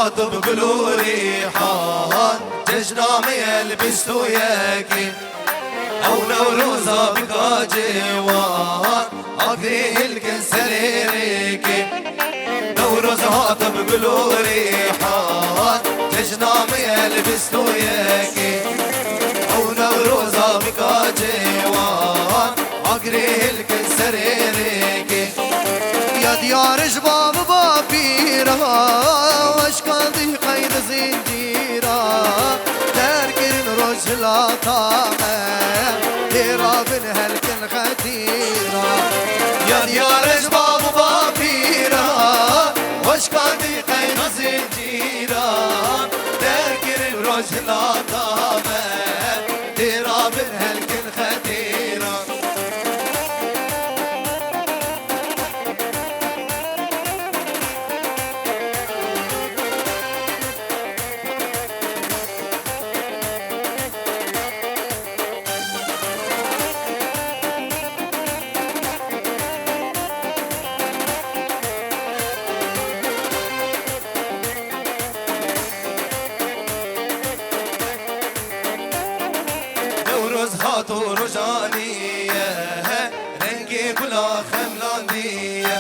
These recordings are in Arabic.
هاتب قلوا ريحان جشنا يلبس وياكي او نوروزا بقا جوان اقري الكن سريريكي نوروز هاتب قلوا ريحان جشنا يلبس وياكي او نوروزا بقا جوان اقري الكن سريريكي يا ديار جباب بابيرا واشكال قيد زنجيرا تركن رجلا طامة ديرا بن هلكن خديرا يا ديار جباب بابيرا واشكال قيد زنجيرا تركن رجلا طامة ديرا بن هلكن خديرا هاتو رجانية رنگي بلا خملاندية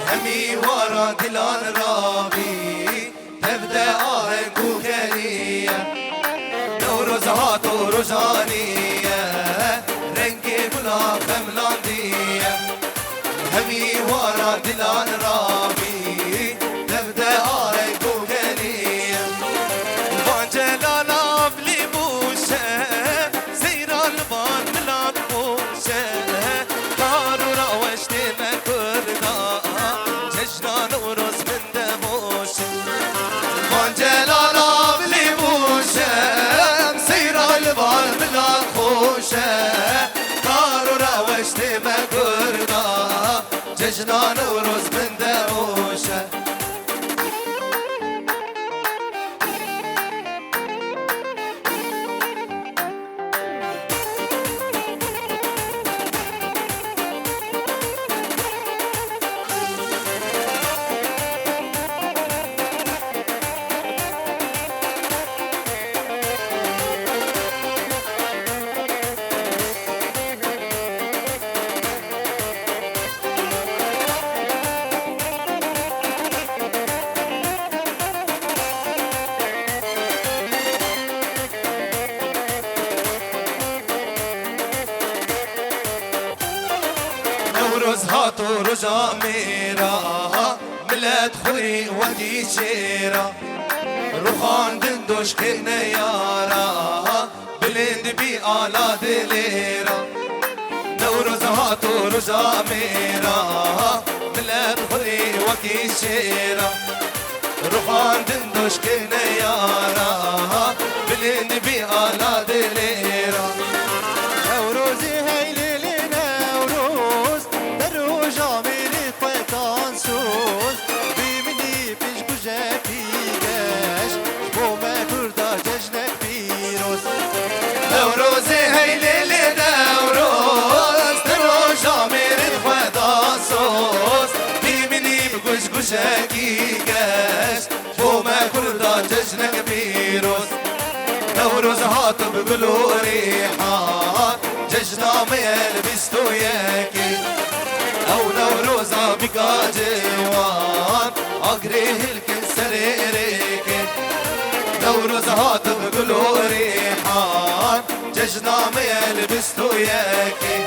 همي ورا دلان رابي تبدأ آهنگو خلية نوروز هاتو رجانية رنگي بلا خملاندية همي ورا دلان رابي تبدأ آهنگو خلية وانجلالا بليبوشة جشنا نوروز من دموشه نوروز هاتو رجا ميرا ملاد خوي ودي شيرا روحان دندوش كنا يارا بلند بي آلا دليرا نوروز هاتو رجا ميرا ملاد خوي ودي شيرا روحان دندوش كنا يارا بلند بي آلا دليرا نوروزي هيلي نوروزي هيلي نوروز دروجا ميرد خدا صوص بيمني بقش قشاكي قاش بوما كردا جشنك بيروز نوروز هاتب قلو ريحان جشنا ميلبس وياكي او نوروزا بقا جوان اقريه الكن سريريكي نوروز هاتب قلو ريحان جشنا يلبس وياكي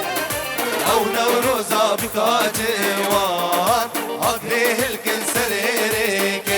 او نوروزا بقا جوان اقريه الكن سريريكي